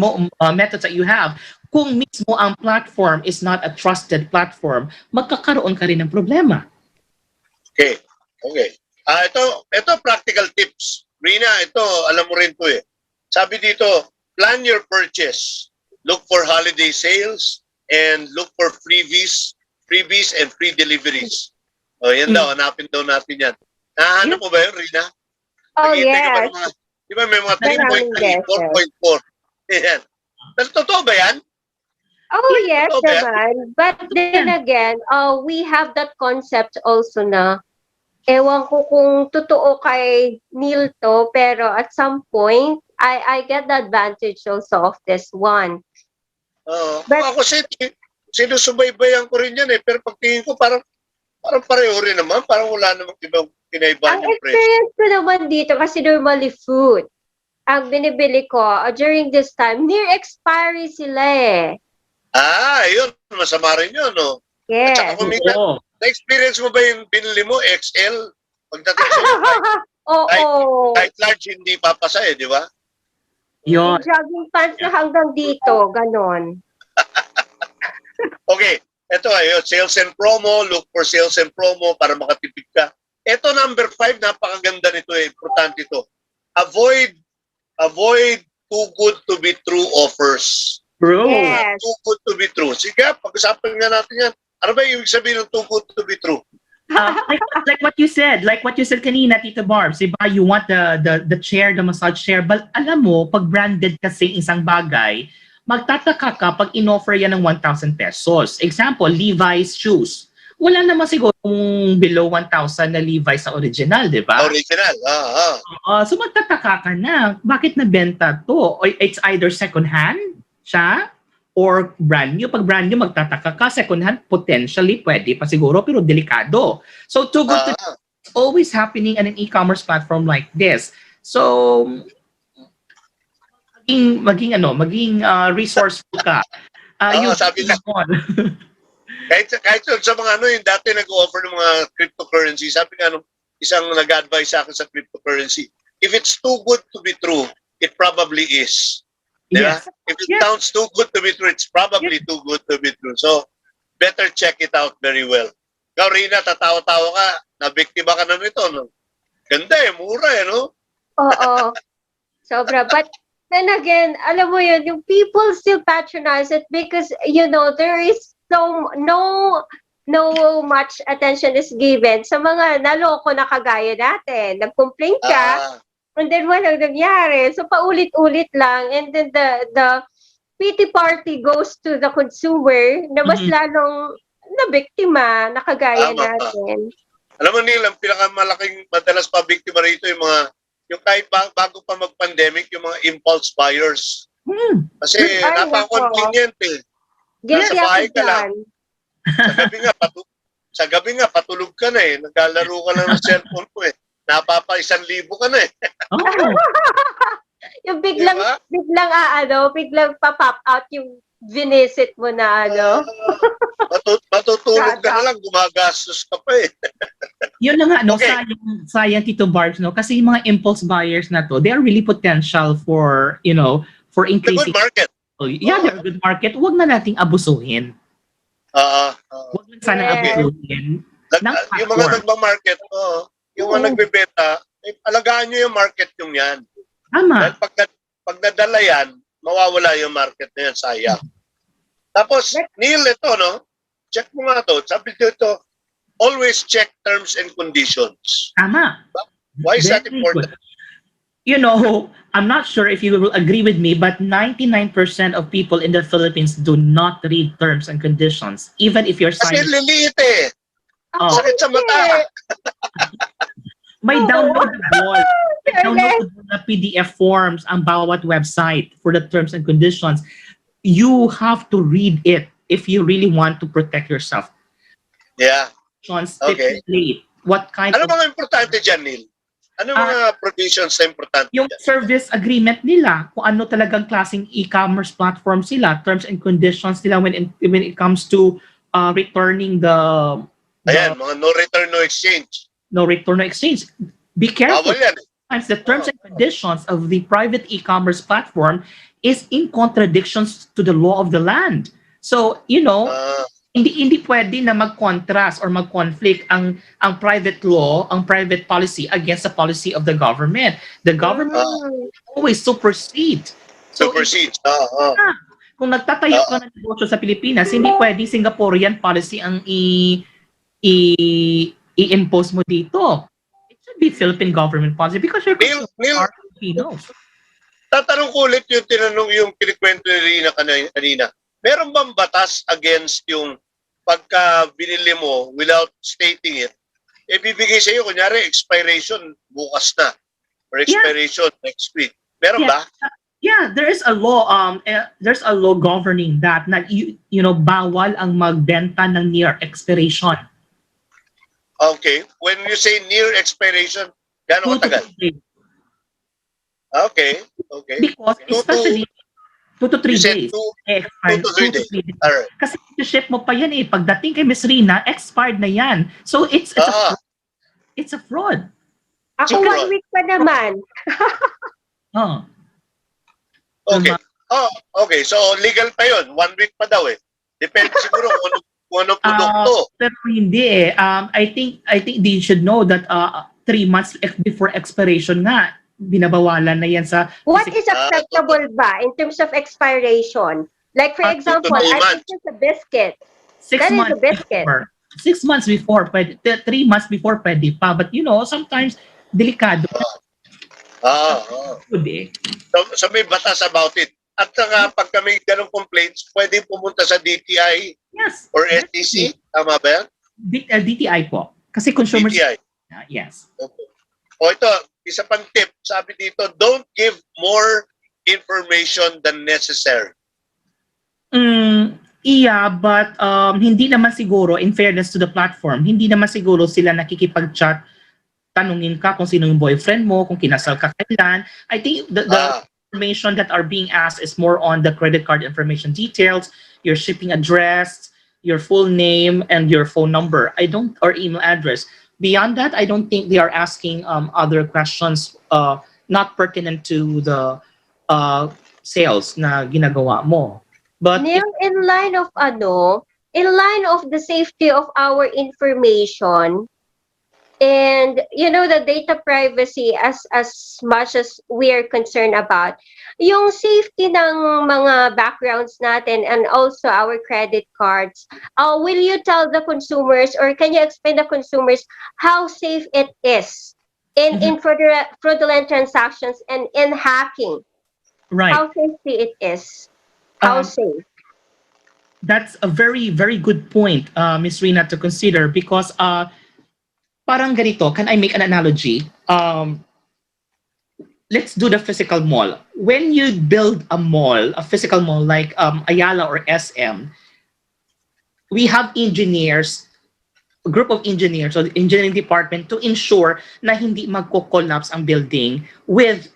methods that you have, kung mismo ang platform is not a trusted platform, magkakaroon ka rin ng problema. Okay. Ito practical tips. Reenah, ito, alam mo rin to eh. Sabi dito, plan your purchase. Look for holiday sales and look for freebies and free deliveries. Yan daw, hanapin daw natin yan. Nahanap mo ba yun, Reenah? Oh, Nakita ka ba yes. mga, di ba may mga Maraming 3.3, 4.4? Yan. Totoo ba yan? Oh, yes, Totoo ba yan? naman. But then again, we have that concept also na, ewan ko kung totoo kay Neil to, pero at some point, I get the advantage also of this one. But, ako sinusubaybayan ko rin yan eh. Pero pagtingin ko parang pareho rin naman. Parang wala namang ibang kinaibahan Ang yung presyo. experience ko naman dito, kasi normally food, ang binibili ko during this time, near expiry sila eh. Yun. Masama rin yun, no? At saka Yes. kumita, na-experience mo ba yung binili mo, XL? Pagdating sa'yo, Oo. kahit large, hindi papasa eh, di ba? Yun. Jogging pants na hanggang dito, ganon. Okay, ito ayun, sales and promo, look for sales and promo para makatipid ka. Ito number 5, napakaganda nito eh, importante ito. Avoid too good to be true offers. Bro. Yes. Too good to be true. Sige, pag-usapan nga natin yan. Ano ba yung ibig sabihin ng too good to be true? Like what you said kanina, Tito Barbs, diba, you want the chair, the massage chair, but alam mo, pag branded kasi isang bagay, magtataka ka pag in-offer yan ng 1,000 pesos. Example, Levi's shoes. Wala naman siguro below 1,000 na Levi's sa original, di ba? Original, So magtataka ka na, bakit nabenta to? O it's either second hand siya or brand new. Pag brand new, magtataka ka. Second hand, potentially, pwede pa siguro, pero delikado. So too good to it's always happening on an e-commerce platform like this. So maging resourceful ka. sabi nga. kahit sa mga yung dati nag-offer ng mga cryptocurrency, sabi nga isang nag-advise sa akin sa cryptocurrency, if it's too good to be true, it probably is. Yes. If it sounds too good to be true, it's probably too good to be true. So, better check it out very well. Ikaw, Reenah, tatawa-tawa ka, nabiktima ka na nito, no? Ganda eh, mura eh, no? Oo. Sobra. But then again, alam mo yun, yung people still patronize it because, there is no much attention is given sa mga naloko na kagaya natin. Nag-complain ka, and then walang nangyari. So, paulit-ulit lang. And then the pity party goes to the consumer na mas lalong nabiktima na kagaya natin. Alam mo, Neil, ang pinakamalaking madalas pa biktima rito yung kahit bago pa mag-pandemic, yung mga impulse buyers. Kasi napaka-convenient eh. Guilty Nasa bahay ako ka lang. Sa gabi nga, patulog ka na eh. Naglalaro ka lang ng cellphone mo eh. Napapa 1,000 ka na eh. Yung biglang pa-pop out yung vinesit mo na Matutulog ka na lang, gumagastos ka pa eh. Yun na nga, Okay. sayang Tito Barbs, kasi yung mga impulse buyers na to, they are really potential for The increasing. good market. Yeah, they're a good market. Huwag na nating abusuhin. Huwag na sana abusuhin. Yung mga nagmamarket, yung mga nagbebenta, alagaan nyo yung market yung yan. Tama. Dahil pag nadala yan, mawawala yung market na yan, sayang. Tapos, Neil, ito, no? Check mo nga to. Sabi dito, always check terms and conditions. Tama. Why is that Very important? good. I'm not sure if you will agree with me, but 99% of people in the Philippines do not read terms and conditions, even if you're Kasi signing. liliit eh. Oh. Sakit sa mata. May downloadable. May downloadable na PDF forms ang bawat website for the terms and conditions. You have to read it if you really want to protect yourself. Yeah. Stipulate what kind Ano of mga importante dyan, Neil? Ano mga provisions na importante yung dyan? service agreement nila, kung ano talagang klaseng e-commerce platform sila, terms and conditions nila when it comes to returning the Ayan, mga no return, no exchange. no return no exchange. Be careful. Bawal yan. Sometimes the terms and conditions of the private e-commerce platform is in contradictions to the law of the land. So, hindi pwede na mag-contrast or mag-conflict ang private law, ang private policy against the policy of the government. The government always supersede. So, Supersedes. kung nagtatayo ka ng negosyo sa Pilipinas, hindi pwede Singaporean policy ang i-impose mo dito. It should be Philippine government policy because your Neil, consumers are Filipinos. Tatanong ko ulit yung kinikwento ni Reenah kanina. Meron bang batas against yung pagka binili mo without stating it, bibigay sa iyo, kunyari, expiration bukas na or expiration next week. Meron ba? Yeah, there is a law. There's a law governing that na bawal ang magbenta ng near expiration. Okay. When you say near expiration, Two gano'ng to katagal? 3 days. Okay. Okay. Because especially 2 to 3 You said days. 2 Expired. to 3 2 to days. 3 days. All right. Kasi ship mo pa yan eh. Pagdating kay Miss Reenah, expired na yan. So it's Ah, a fraud. Ako So, 1 week pa naman. Oh. okay. Oh, okay. So, legal pa yun. 1 week pa daw eh. Depende siguro kung ano produkto. Pero hindi eh. I think they should know that 3 months before expiration nga, binabawalan na yan sa... What is acceptable ba in terms of expiration? Like for 2 to example, 3 I months. purchased a biscuit. 6 That is months a biscuit. before. 6 months before, pwede, 3 months before, pwede pa. But sometimes, delikado. Good eh. So, may batas about it. At saka, pag kami ganong complaints, pwede pumunta sa DTI Yes. or SEC. Tama ba yan? DTI po. Kasi consumers... DTI. Yes. Okay. O ito, isa pang tip. Sabi dito, don't give more information than necessary. Yeah, but hindi naman siguro, in fairness to the platform, hindi naman siguro sila nakikipag-chat, tanungin ka kung sino yung boyfriend mo, kung kinasal ka kailan. I think the information that are being asked is more on the credit card information details, your shipping address, your full name, and your phone number. Or email address. Beyond that, I don't think they are asking other questions not pertinent to the sales na ginagawa mo. But Neil, in line of the safety of our information and the data privacy as much as we are concerned about, yung safety ng mga backgrounds natin and also our credit cards, will you tell the consumers or can you explain the consumers how safe it is in fraudulent transactions and in hacking? right. How safety it is? How safe? That's a very, very good point, Ms. Reenah, to consider because parang ganito, can I make an analogy? Let's do the physical mall. When you build a physical mall like Ayala or SM, we have engineers, a group of engineers or the engineering department to ensure na hindi magko-collapse ang building with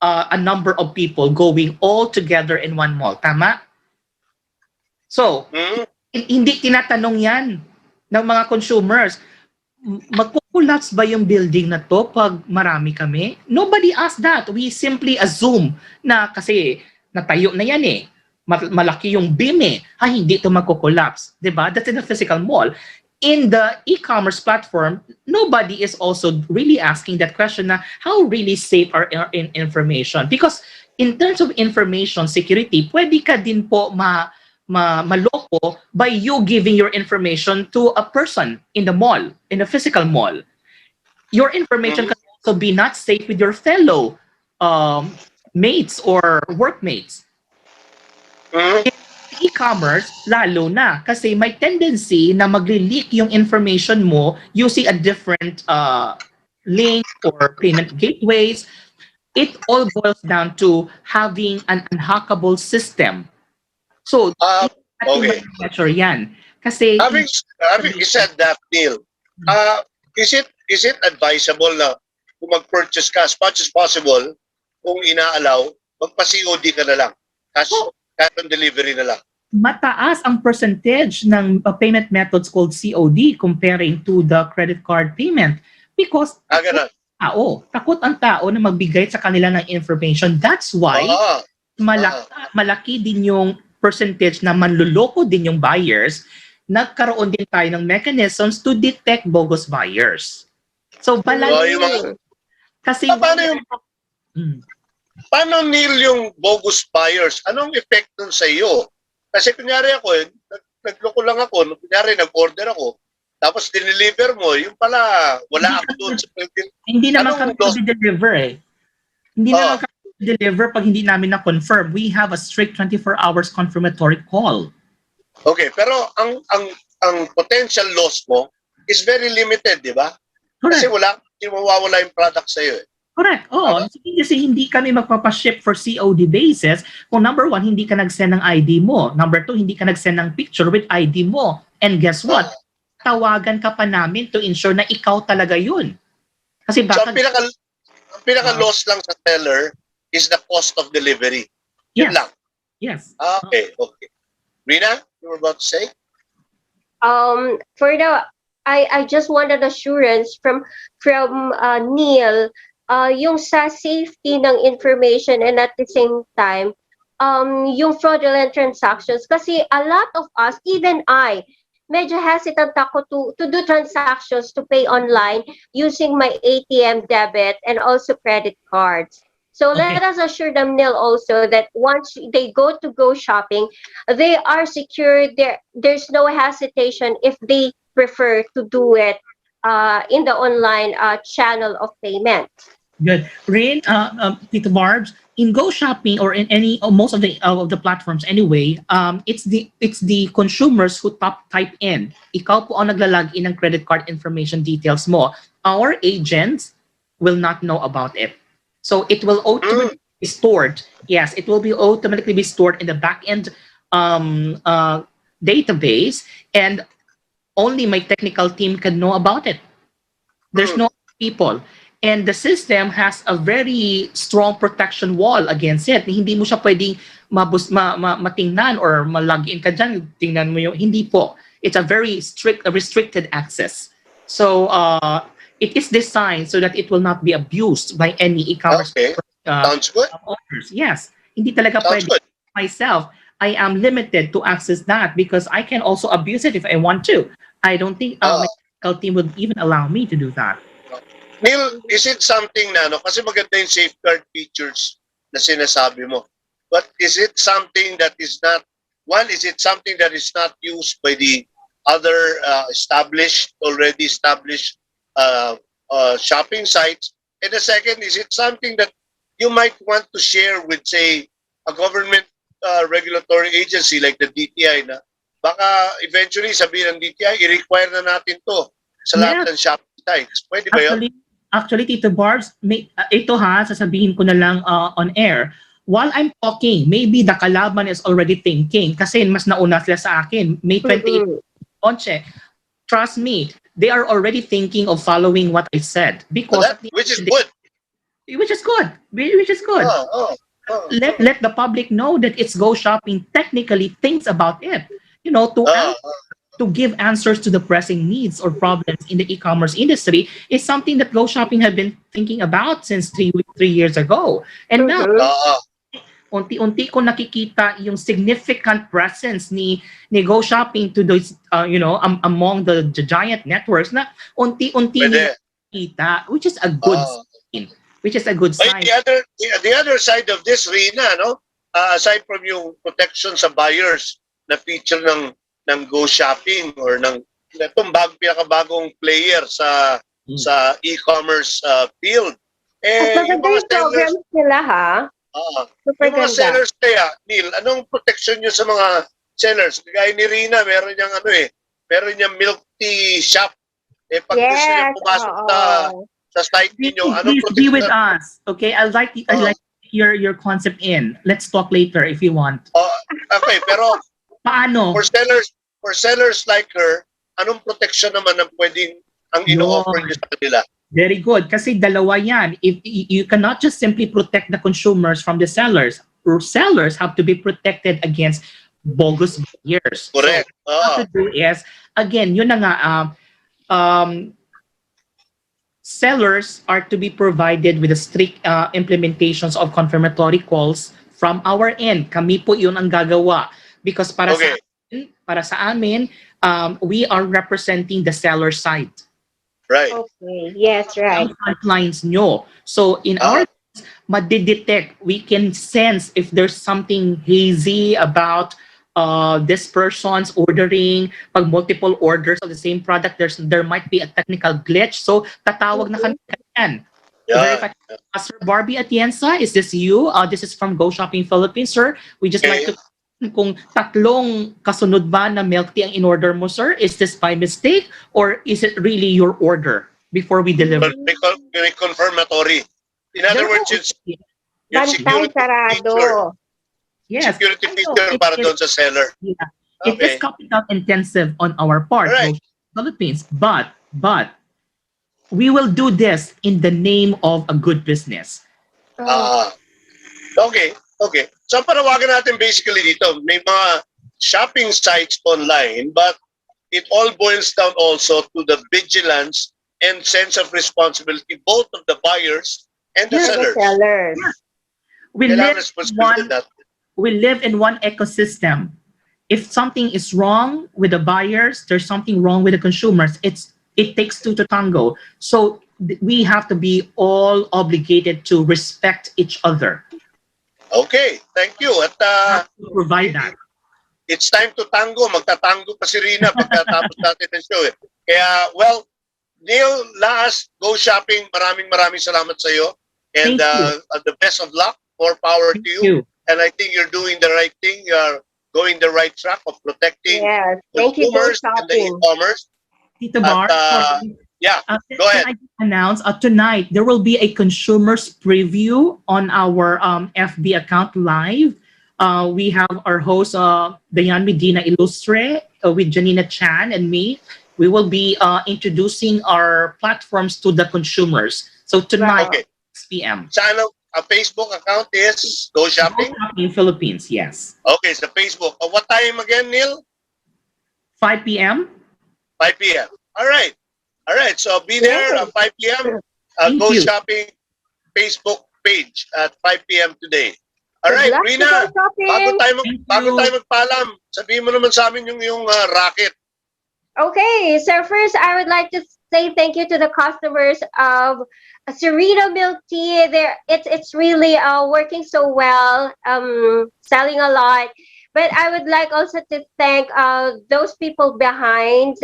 a number of people going all together in one mall. Tama? So, hindi tinatanong yan ng mga consumers. Magko-collapse ba yung building na to pag marami kami? Nobody asked that. We simply assume na kasi natayo na yan eh. Malaki yung beam eh. Hindi ito magko-collapse. Diba? That's in the physical mall. In the e-commerce platform, nobody is also really asking that question na how really safe are in information? Because in terms of information security, pwede ka din po maloko by you giving your information to a person in the mall, in the physical mall. Your information can also be not safe with your fellow mates or workmates. E-commerce, lalo na kasi may tendency na magli-leak yung information mo using a different link or payment gateways. It all boils down to having an unhackable system. So, okay. Measure yan. Kasi Having said that, Neil, is it advisable na kung mag-purchase ka as much as possible, kung inaalaw, magpa-COD ka na lang? Cash on delivery na lang. Mataas ang percentage ng payment methods called COD comparing to the credit card payment because takot ang tao na magbigay sa kanila ng information. That's why malaki din yung percentage na manluloko din yung buyers. Nagkaroon din tayo ng mechanisms to detect bogus buyers. So, kasi paano, Neil, yung bogus buyers? Anong effect nun sa iyo? Kasi kunyari ako, nagloko lang ako, kunyari nag-order ako, tapos dineliver mo, yung pala, wala ako doon sa building. Hindi naman kami deliver eh. Hindi naman kami deliver pag hindi namin na-confirm. We have a strict 24 hours confirmatory call. Okay, pero ang potential loss mo is very limited, di ba? Correct. Kasi mawawala yung product sa iyo. Correct. Oh, kasi hindi kami magpapaship for COD basis kung number one, hindi ka nag-send ng ID mo. Number two, hindi ka nag-send ng picture with ID mo. And guess what? Tawagan ka pa namin to ensure na ikaw talaga yun. Kasi So, baka... ang pinaka-loss lang sa seller is the cost of delivery. Yun Yes. lang. Yes. Okay. Reenah, you were about to say? For the I just wanted assurance from Neil, yung sa safety ng information, and at the same time yung fraudulent transactions, kasi a lot of us, even I, medyo hesitant ako to do transactions, to pay online using my ATM debit and also credit cards. So Okay. let us assure them, Neil, also that once they go shopping, they are secure. There's no hesitation if they prefer to do it in the online channel of payment. Good. Rain, Tito Barbs, in Go Shopping or in any or most of the platforms anyway, it's the consumers who type in. Ikaw po ang naglalag in ng credit card information details mo. Our agents will not know about it. So it will automatically be stored. Yes, it will be automatically be stored in the back-end database, and only my technical team can know about it. There's no people. And the system has a very strong protection wall against it. Hindi mo siya pwedeng matingnan or ma-login ka dyan. Tingnan mo yung, hindi po. It's a very restricted access. So it is designed so that it will not be abused by any e-commerce Sounds good. owners. Yes. Hindi talaga Sounds pwede. good. Myself, I am limited to access that because I can also abuse it if I want to. I don't think my technical team would even allow me to do that. Neil, is it something na, kasi maganda yung safeguard features na sinasabi mo, but is it something that is not, is it something that is not used by the other already established shopping sites? And the second, is it something that you might want to share with, say, a government regulatory agency like the DTI na baka eventually sabihin ng DTI, i-require na natin to sa lahat ng shopping sites. Pwede ba yun? Actually, Tito Barbs, ito sasabihin ko na lang on air. While I'm talking, maybe the kalaban is already thinking kasi mas nauna sila sa akin. May 28 launch. Trust me, they are already thinking of following what I said. Because Which is good. Which is good. Which is good. Let the public know that it's Go Shopping technically thinks about it. You know, to give answers to the pressing needs or problems in the e-commerce industry is something that Go Shopping had been thinking about since 3 years ago. And now, unti-unti ko nakikita yung significant presence ni Go Shopping to those, among the giant networks na unti-unti nakikita, which is a good sign. Which is a good sign. The other side of this, Reenah, no? Aside from yung protection sa buyers na feature ng Go Shopping or ng itong pinakabagong player sa e-commerce field. Yung mga sellers nila, yung mga sellers kaya, Neil, anong protection nyo sa mga sellers? Gaya ni Reenah, meron niyang milk tea shop. Pag gusto niya pumasok sa site niyo, anong please protection? be with us. Okay, I'd like your concept in. Let's talk later if you want. Okay, pero paano? For sellers like her, anong protection naman ang pwedeng ang ino-offer niyo sa kanila? Very good. Kasi dalawa yan. If you cannot just simply protect the consumers from the sellers. Sellers have to be protected against bogus buyers. Correct. So, what to do is, again, yun na nga, sellers are to be provided with a strict implementations of confirmatory calls from our end. Kami po yun ang gagawa. Because para sa amin, we are representing the seller side. Right. Okay. Yes, right. Front lines nyo. So in our case, madidetect, we can sense if there's something hazy about this person's ordering. Pag multiple orders of the same product, there might be a technical glitch. So tatawag na kami kanyan. Sir Barbie Atienza, is this you? This is from Go Shopping Philippines, sir. We just like to kung tatlong kasunod ba na milk tea ang in-order mo, sir? Is this by mistake or is it really your order before we deliver? Confirmatory. In other words, yung Bantay, security feature. sarado. Yes. Security I know, feature para doon sa seller. Yeah. It Okay. is capital intensive on our part, Right. Philippines, but we will do this in the name of a good business. Okay. So panawagan natin basically dito, may mga shopping sites online, but it all boils down also to the vigilance and sense of responsibility, both of the buyers and the The sellers. sellers. We Kailangan live, responsibility natin. we live in one ecosystem. If something is wrong with the buyers, there's something wrong with the consumers. It takes two to tango. So we have to be all obligated to respect each other. Okay, thank you. At To provide that. it's time to tango. Magtatango pa si Reenah pagkatapos natin ng show. Kaya, well, Neil, last, go shopping. Maraming salamat sa iyo. And Thank you. The best of luck. More power Thank to you. you. And I think you're doing the right thing. You're going the right track of protecting Yes. Thank you, consumers Go and the Shopping. e-commerce. Tito Bar, Yeah, go can ahead. I just announce tonight there will be a consumers preview on our FB account live. We have our host, Dayan Medina Illustre, with Janina Chan and me. We will be introducing our platforms to the consumers. So tonight, Okay. 6 p.m. Sa ano, Facebook account is Go Shopping? In Philippines, yes. Okay, sa Facebook. What time again, Neil? 5 p.m. 5 p.m. All right. So be there at 5 p.m. Thank Go you. Shopping Facebook page at 5 p.m. today. All Good right, luck to Reenah, Go Shopping. bago you. tayo magpaalam, sabihin mo naman sa amin yung racket. Okay, so first I would like to say thank you to the customers of Serena Milk Tea. It's really working so well, selling a lot. But I would like also to thank those people behind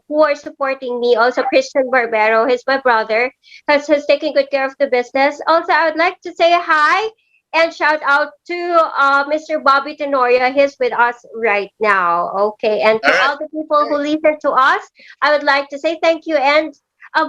who are supporting me. Also, Christian Barbero, he's my brother, has taken good care of the business. Also, I would like to say hi and shout out to Mr. Bobby Tenoria. He's with us right now. Okay, and to all the people who listen to us, I would like to say thank you and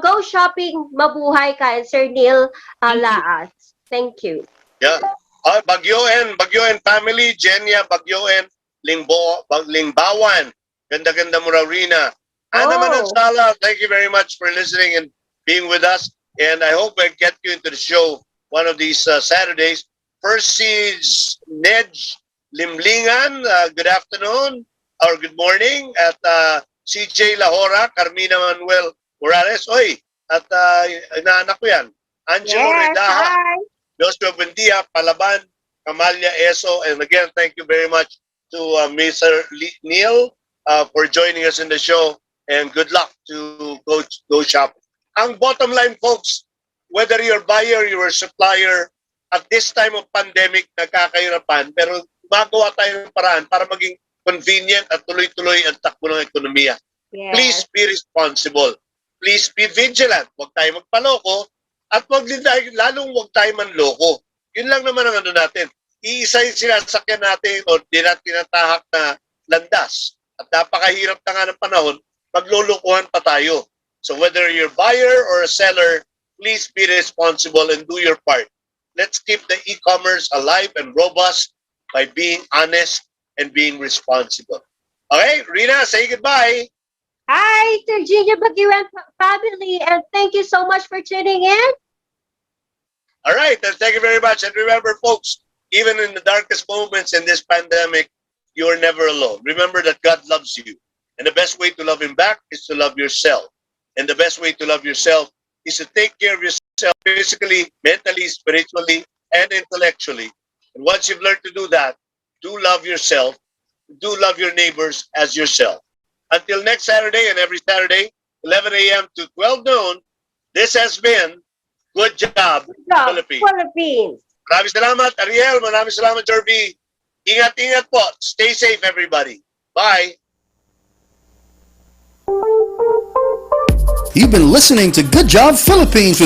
go shopping. Mabuhay ka, and Sir Neil Laas. Thank you. Yeah. Bagyo and family, Jenya, Bagyo and Lingbawan. Ganda-ganda mo raw, Reenah. Ana Manansala, thank you very much for listening and being with us. And I hope I get you into the show one of these Saturdays. First sees Nedge Limlingan, good afternoon or good morning. At CJ Lahora, Carmina Manuel Morales. Oy, at inaanak ko yan. Angelo Redaha. Hi. Joshua Buendia, Palaban, Camalia Eso, and again, thank you very much to Mr. Neil for joining us in the show, and good luck to Go Shop. Ang bottom line, folks, whether you're a buyer, you're a supplier, at this time of pandemic, nagkakahirapan, pero magawa tayo ng paraan para maging convenient at tuloy-tuloy ang takbo ng ekonomiya. Yes. Please be responsible. Please be vigilant. Huwag tayo magpaloko. At lalong huwag tayo manloko. Yun lang naman ang ano natin. Iisa yung sinasakyan natin o tinatahak na landas. At napakahirap na nga ng panahon, maglulukuhan pa tayo. So whether you're a buyer or a seller, please be responsible and do your part. Let's keep the e-commerce alive and robust by being honest and being responsible. Okay, Reenah, say goodbye. Hi to Gina Baguian family, and thank you so much for tuning in. All right, and thank you very much. And remember, folks, even in the darkest moments in this pandemic, you are never alone. Remember that God loves you. And the best way to love Him back is to love yourself. And the best way to love yourself is to take care of yourself physically, mentally, spiritually, and intellectually. And once you've learned to do that, do love yourself, do love your neighbors as yourself. Until next Saturday, and every Saturday, 11 a.m. to 12 noon, this has been Good Job, Philippines. Maraming salamat, Ariel. Maraming salamat, Jerby. Ingat-ingat po. Stay safe, everybody. Bye. You've been listening to Good Job Philippines with